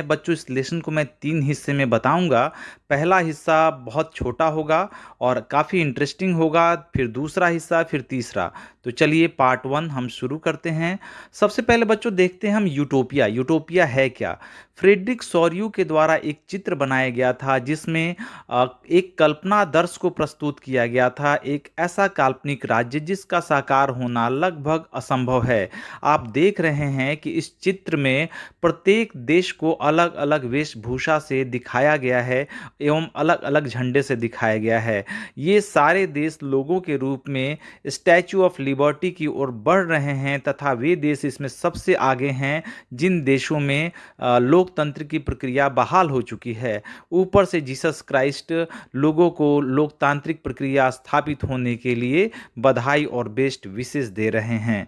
बच्चों, इस लेसन को मैं 3 हिस्से में बताऊंगा। पहला हिस्सा बहुत छोटा होगा और काफ़ी इंटरेस्टिंग होगा, फिर दूसरा हिस्सा, फिर तीसरा। तो चलिए पार्ट 1 हम शुरू करते हैं। सबसे पहले बच्चों देखते हैं हम यूटोपिया। यूटोपिया है क्या? फ्रेडरिक सॉर्यू के द्वारा एक चित्र बनाया गया था जिसमें एक कल्पनादर्श को प्रस्तुत किया गया था, एक ऐसा काल्पनिक राज्य जिसका साकार होना लगभग असंभव है। आप देख रहे हैं कि इस चित्र में प्रत्येक देश को अलग अलग वेशभूषा से दिखाया गया है एवं अलग अलग झंडे से दिखाया गया है। ये सारे देश लोगों के रूप में स्टैचू ऑफ लिबर्टी की ओर बढ़ रहे हैं तथा वे देश इसमें सबसे आगे हैं जिन देशों में लोकतंत्र की प्रक्रिया बहाल हो चुकी है। ऊपर से जीसस क्राइस्ट लोगों को लोकतांत्रिक प्रक्रिया स्थापित होने के लिए बधाई और बेस्ट विशेष दे रहे हैं।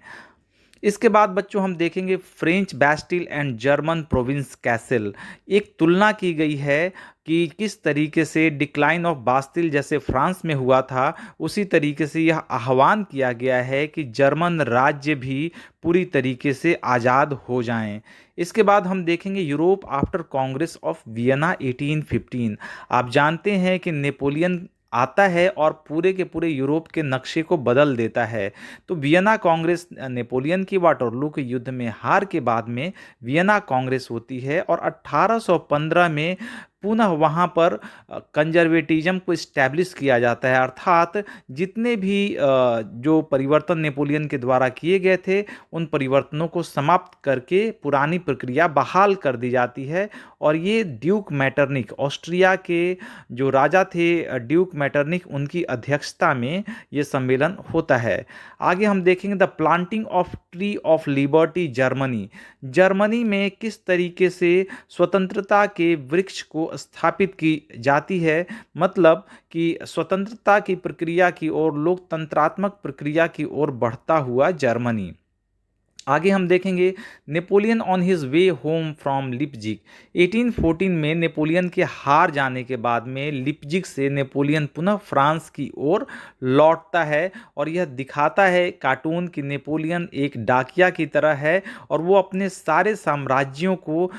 इसके बाद बच्चों हम देखेंगे French Bastille and German province castle. एक तुलना की गई है कि किस तरीके से डिक्लाइन ऑफ बास्टिल जैसे फ्रांस में हुआ था, उसी तरीके से यह आह्वान किया गया है कि जर्मन राज्य भी पूरी तरीके से आज़ाद हो जाएं। इसके बाद हम देखेंगे Europe after Congress of Vienna 1815। आप जानते हैं कि नेपोलियन आता है और पूरे के पूरे यूरोप के नक्शे को बदल देता है। तो वियना कांग्रेस नेपोलियन की वाटरलू के युद्ध में हार के बाद में वियना कांग्रेस होती है और 1815 में पुनः वहाँ पर कंजर्वेटिज्म को इस्टेब्लिश किया जाता है, अर्थात जितने भी जो परिवर्तन नेपोलियन के द्वारा किए गए थे उन परिवर्तनों को समाप्त करके पुरानी प्रक्रिया बहाल कर दी जाती है। और ये ड्यूक मैटरनिक, ऑस्ट्रिया के जो राजा थे ड्यूक मैटरनिक, उनकी अध्यक्षता में ये सम्मेलन होता है। आगे हम देखेंगे the planting of tree of liberty Germany. Germany में किस तरीके से स्वतंत्रता के वृक्ष को स्थापित की जाती है, मतलब कि स्वतंत्रता की प्रक्रिया की ओर, लोकतंत्रात्मक प्रक्रिया की ओर बढ़ता हुआ जर्मनी। आगे हम देखेंगे Napoleon on his way home from Leipzig. 1814 में नेपोलियन के हार जाने के बाद में लिपजिग से नेपोलियन पुनः फ्रांस की ओर लौटता है और यह दिखाता है कार्टून कि नेपोलियन एक डाकिया की तरह है और वो अपने सारे साम्राज्यों को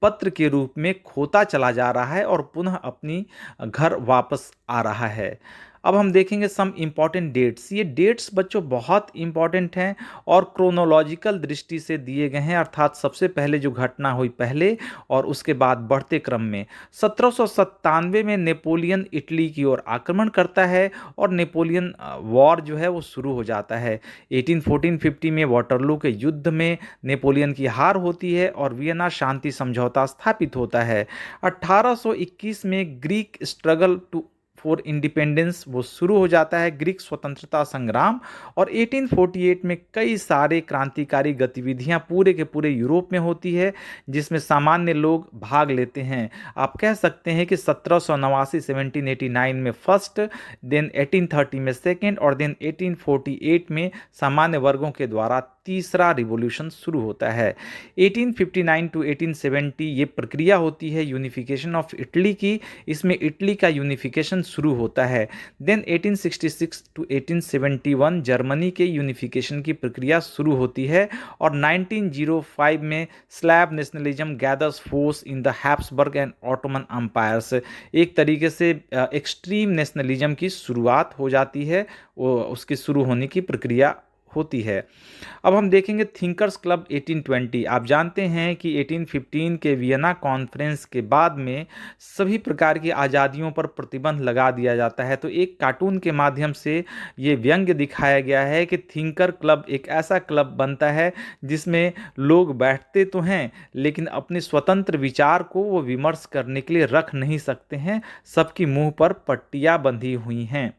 पत्र के रूप में खोता चला जा रहा है और पुनः अपनी घर वापस आ रहा है। अब हम देखेंगे सम इम्पॉर्टेंट डेट्स। ये डेट्स बच्चों बहुत इम्पॉर्टेंट हैं और क्रोनोलॉजिकल दृष्टि से दिए गए हैं, अर्थात सबसे पहले जो घटना हुई पहले और उसके बाद बढ़ते क्रम में। 1797 में नेपोलियन इटली की ओर आक्रमण करता है और नेपोलियन वॉर जो है वो शुरू हो जाता है। 1814-50 में वाटरलू के युद्ध में नेपोलियन की हार होती है और वियना शांति समझौता स्थापित होता है। 1821 में Greek struggle to for independence वो शुरू हो जाता है, ग्रीक स्वतंत्रता संग्राम। और 1848 में कई सारे क्रांतिकारी गतिविधियां पूरे के पूरे यूरोप में होती है जिसमें सामान्य लोग भाग लेते हैं। आप कह सकते हैं कि 1789 1789 में फर्स्ट, देन 1830 में सेकेंड और देन 1848 में सामान्य वर्गों के द्वारा तीसरा रिवॉल्यूशन शुरू होता है। 1859 टू 1870 ये प्रक्रिया होती है यूनिफिकेशन ऑफ इटली की, इसमें इटली का यूनिफिकेशन शुरू होता है। देन 1866 टू 1871 जर्मनी के यूनिफिकेशन की प्रक्रिया शुरू होती है और 1905 में Slav nationalism gathers force in the Habsburg and Ottoman empires. एक तरीके से एक्सट्रीम नेशनलिज्म की शुरुआत हो जाती है, वो उसकी शुरू होने की प्रक्रिया होती है। अब हम देखेंगे थिंकर्स क्लब 1820। आप जानते हैं कि 1815 के वियना कॉन्फ्रेंस के बाद में सभी प्रकार की आज़ादियों पर प्रतिबंध लगा दिया जाता है। तो एक कार्टून के माध्यम से ये व्यंग्य दिखाया गया है कि थिंकर क्लब एक ऐसा क्लब बनता है जिसमें लोग बैठते तो हैं लेकिन अपने स्वतंत्र विचार को वो विमर्श करने के लिए रख नहीं सकते हैं, सबकी मुंह पर पट्टियां बंधी हुई हैं।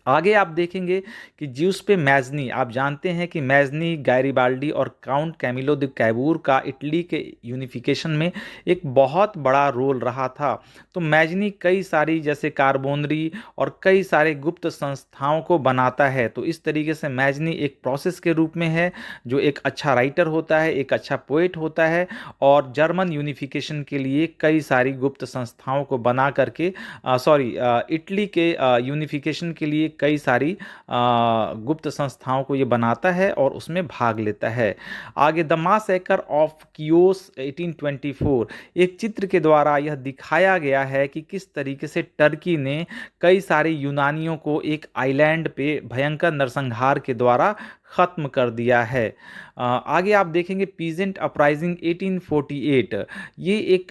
आगे आप देखेंगे कि ज्यूस पे मैजनी। आप जानते हैं कि मैजनी, गैरिबाल्डी और काउंट कैमिलो द कैबूर का इटली के यूनिफिकेशन में एक बहुत बड़ा रोल रहा था। तो मैजनी कई सारी जैसे कार्बोनरी और कई सारे गुप्त संस्थाओं को बनाता है। तो इस तरीके से मैजनी एक प्रोसेस के रूप में है जो एक अच्छा राइटर होता है, एक अच्छा पोएट होता है और जर्मन यूनिफिकेशन के लिए कई सारी गुप्त संस्थाओं को बना करके इटली के यूनिफिकेशन के लिए कई सारी गुप्त संस्थाओं को ये बनाता है और उसमें भाग लेता है। आगे द मासैकर ऑफ कियोस 1824, एक चित्र के द्वारा यह दिखाया गया है कि किस तरीके से टर्की ने कई सारे यूनानियों को एक आइलैंड पे भयंकर नरसंहार के द्वारा खत्म कर दिया है। आगे आप देखेंगे पीजेंट अपराइजिंग 1848, ये एक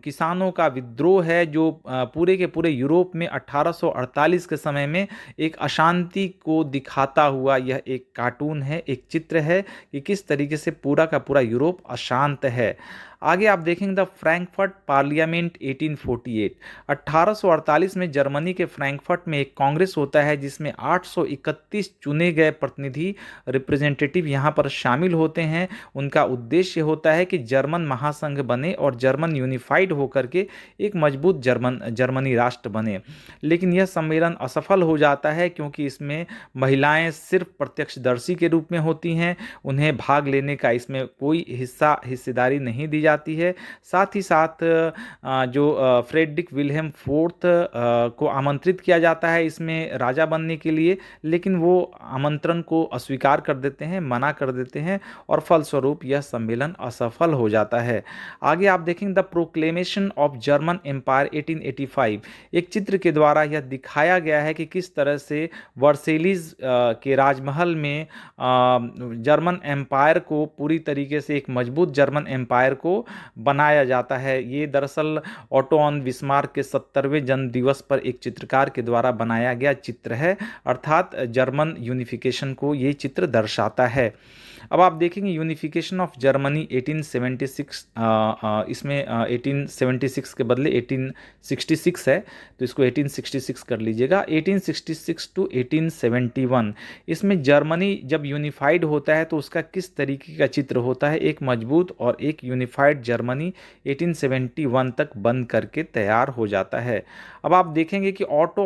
किसानों का विद्रोह है जो पूरे के पूरे यूरोप में 1848 के समय में एक अशांति को दिखाता हुआ यह एक कार्टून है, एक चित्र है कि किस तरीके से पूरा का पूरा यूरोप अशांत है। आगे आप देखेंगे द फ्रैंकफर्ट पार्लियामेंट 1848, 1848 में जर्मनी के फ्रैंकफर्ट में एक कांग्रेस होता है जिसमें 831 चुने गए प्रतिनिधि रिप्रेजेंटेटिव यहाँ पर शामिल होते हैं। उनका उद्देश्य होता है कि जर्मन महासंघ बने और जर्मन यूनिफाइड होकर के एक मजबूत जर्मनी राष्ट्र बने। लेकिन यह सम्मेलन असफल हो जाता है क्योंकि इसमें महिलाएं सिर्फ प्रत्यक्षदर्शी के रूप में होती हैं, उन्हें भाग लेने का इसमें कोई हिस्सेदारी नहीं दी जाती है। साथ ही साथ जो फ्रेडरिक विल्हेम फोर्थ को आमंत्रित किया जाता है इसमें राजा बनने के लिए, लेकिन वो आमंत्रण को अस्वीकार कर देते हैं, मना कर देते हैं और फलस्वरूप यह सम्मेलन असफल हो जाता है। आगे आप देखेंगे the proclamation of German empire 1885, एक चित्र के द्वारा यह दिखाया गया है कि किस तरह से वर्सेलीज के राजमहल में जर्मन एम्पायर को पूरी तरीके से एक मजबूत जर्मन एम्पायर को बनाया जाता है। ये दरअसल ऑटो ऑन बिस्मार्क के 70वें जन्म दिवस पर एक चित्रकार के द्वारा बनाया गया चित्र है, अर्थात जर्मन यूनिफिकेशन को ये चित्र दर्शाता है। अब आप देखेंगे यूनिफिकेशन ऑफ जर्मनी 1876, इसमें 1876 के बदले 1866 है तो इसको 1866 कर लीजिएगा। 1866 टू 1871, इसमें जर्मनी जब यूनिफाइड होता है तो उसका किस तरीके का चित्र होता है, एक मजबूत और एक यूनिफाइड जर्मनी 1871 तक बन करके तैयार हो जाता है। अब आप देखेंगे कि auto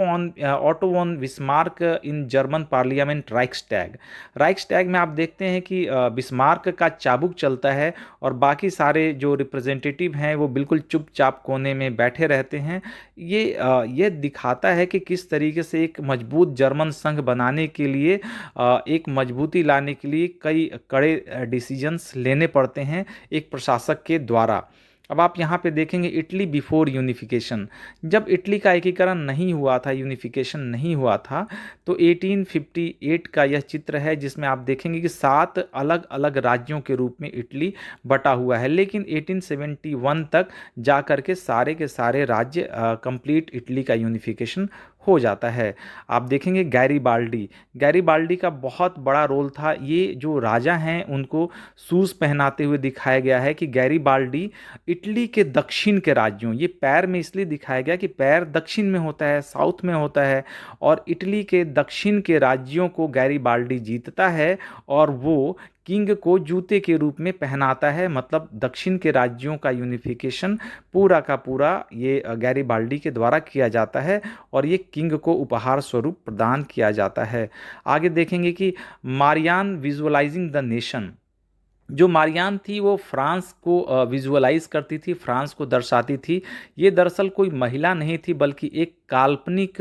von Bismarck in German parliament राइक्सटैग में आप देखते हैं कि बिस्मार्क का चाबुक चलता है और बाकी सारे जो रिप्रेजेंटेटिव हैं वो बिल्कुल चुपचाप कोने में बैठे रहते हैं। ये दिखाता है कि किस तरीके से एक मजबूत जर्मन संघ बनाने के लिए, एक मजबूती लाने के लिए कई कड़े डिसीजंस लेने पड़ते हैं एक प्रशासक के द्वारा। अब आप यहाँ पे देखेंगे इटली बिफोर यूनिफिकेशन, जब इटली का एकीकरण नहीं हुआ था, यूनिफिकेशन नहीं हुआ था, तो 1858 का यह चित्र है जिसमें आप देखेंगे कि 7 अलग अलग राज्यों के रूप में इटली बटा हुआ है। लेकिन 1871 तक जा कर के सारे राज्य कंप्लीट इटली का यूनिफिकेशन हो जाता है। आप देखेंगे गैरीबाल्डी का बहुत बड़ा रोल था। ये जो राजा हैं उनको शूज़ पहनाते हुए दिखाया गया है कि गैरीबाल्डी इटली के दक्षिण के राज्यों, ये पैर में इसलिए दिखाया गया कि पैर दक्षिण में होता है, साउथ में होता है, और इटली के दक्षिण के राज्यों को गैरीबाल्डी जीतता है और वो किंग को जूते के रूप में पहनाता है। मतलब दक्षिण के राज्यों का यूनिफिकेशन पूरा का पूरा ये गैरीबाल्डी के द्वारा किया जाता है और ये किंग को उपहार स्वरूप प्रदान किया जाता है। आगे देखेंगे कि मारियान विजुअलाइजिंग द नेशन, जो मारियान थी वो फ्रांस को विजुअलाइज करती थी, फ्रांस को दर्शाती थी। ये दरअसल कोई महिला नहीं थी बल्कि एक काल्पनिक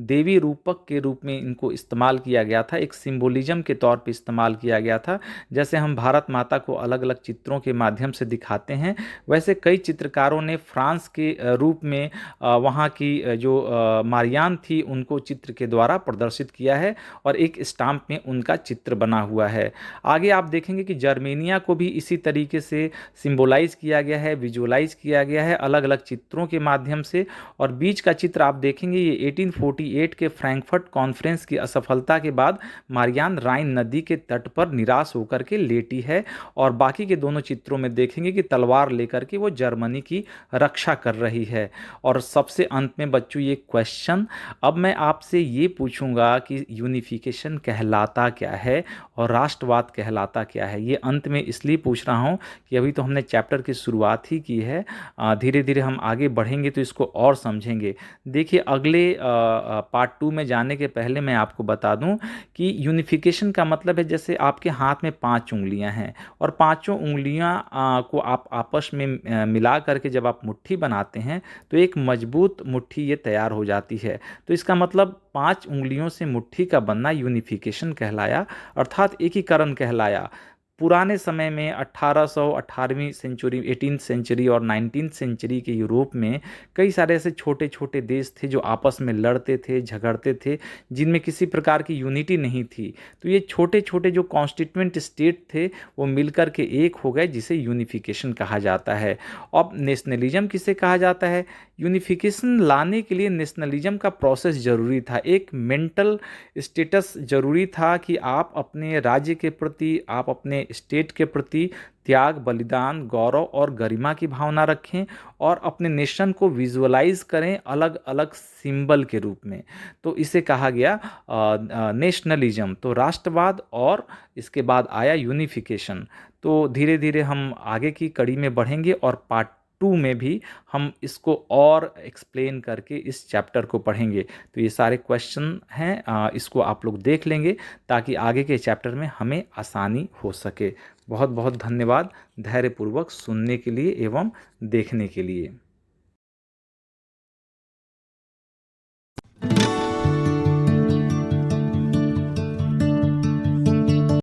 देवी रूपक के रूप में इनको इस्तेमाल किया गया था, एक सिंबोलिज्म के तौर पे इस्तेमाल किया गया था। जैसे हम भारत माता को अलग अलग चित्रों के माध्यम से दिखाते हैं, वैसे कई चित्रकारों ने फ्रांस के रूप में वहाँ की जो मारियान थी उनको चित्र के द्वारा प्रदर्शित किया है और एक स्टाम्प में उनका चित्र बना हुआ है। आगे आप देखेंगे कि जर्मेनिया को भी इसी तरीके से सिंबोलाइज किया गया है, विजुअलाइज किया गया है अलग अलग चित्रों के माध्यम से। और बीच का चित्र आप देखेंगे ये 1848 के फ्रैंकफर्ट कॉन्फ्रेंस की असफलता के बाद मारियान राइन नदी के तट पर निराश होकर के लेटी है और बाकी के दोनों चित्रों में देखेंगे कि तलवार लेकर के वो जर्मनी की रक्षा कर रही है। और सबसे अंत में बच्चों ये क्वेश्चन, अब मैं आपसे ये पूछूंगा कि यूनिफिकेशन कहलाता क्या है और राष्ट्रवाद कहलाता क्या है। ये अंत में इसलिए पूछ रहा हूँ कि अभी तो हमने चैप्टर की शुरुआत ही की है, धीरे धीरे हम आगे बढ़ेंगे तो इसको और समझेंगे। देखिए अगले पार्ट 2 में जाने के पहले मैं आपको बता दूं कि यूनिफिकेशन का मतलब है जैसे आपके हाथ में 5 उंगलियां हैं और पांचों उंगलियां को आप आपस में मिला करके जब आप मुट्ठी बनाते हैं तो एक मजबूत मुट्ठी ये तैयार हो जाती है। तो इसका मतलब 5 उंगलियों से मुट्ठी का बनना यूनिफिकेशन कहलाया, अर्थात एकीकरण कहलाया। पुराने समय में 1800 18वीं सेंचुरी 18th सेंचुरी और 19th सेंचुरी के यूरोप में कई सारे ऐसे छोटे छोटे देश थे जो आपस में लड़ते थे, झगड़ते थे, जिनमें किसी प्रकार की यूनिटी नहीं थी। तो ये छोटे छोटे जो कॉन्स्टिट्यूएंट स्टेट थे वो मिलकर के एक हो गए, जिसे यूनिफिकेशन कहा जाता है। अब नेशनलिज्म किसे कहा जाता है? यूनिफिकेशन लाने के लिए नेशनलिज्म का प्रोसेस जरूरी था, एक मेंटल स्टेटस जरूरी था कि आप अपने राज्य के प्रति, आप अपने स्टेट के प्रति त्याग, बलिदान, गौरव और गरिमा की भावना रखें और अपने नेशन को विजुअलाइज करें अलग अलग सिंबल के रूप में। तो इसे कहा गया नेशनलिज्म, तो राष्ट्रवाद, और इसके बाद आया यूनिफिकेशन। तो धीरे धीरे हम आगे की कड़ी में बढ़ेंगे और पार्ट 2 में भी हम इसको और एक्सप्लेन करके इस चैप्टर को पढ़ेंगे। तो ये सारे क्वेश्चन हैं, इसको आप लोग देख लेंगे ताकि आगे के चैप्टर में हमें आसानी हो सके। बहुत बहुत धन्यवाद धैर्यपूर्वक सुनने के लिए एवं देखने के लिए।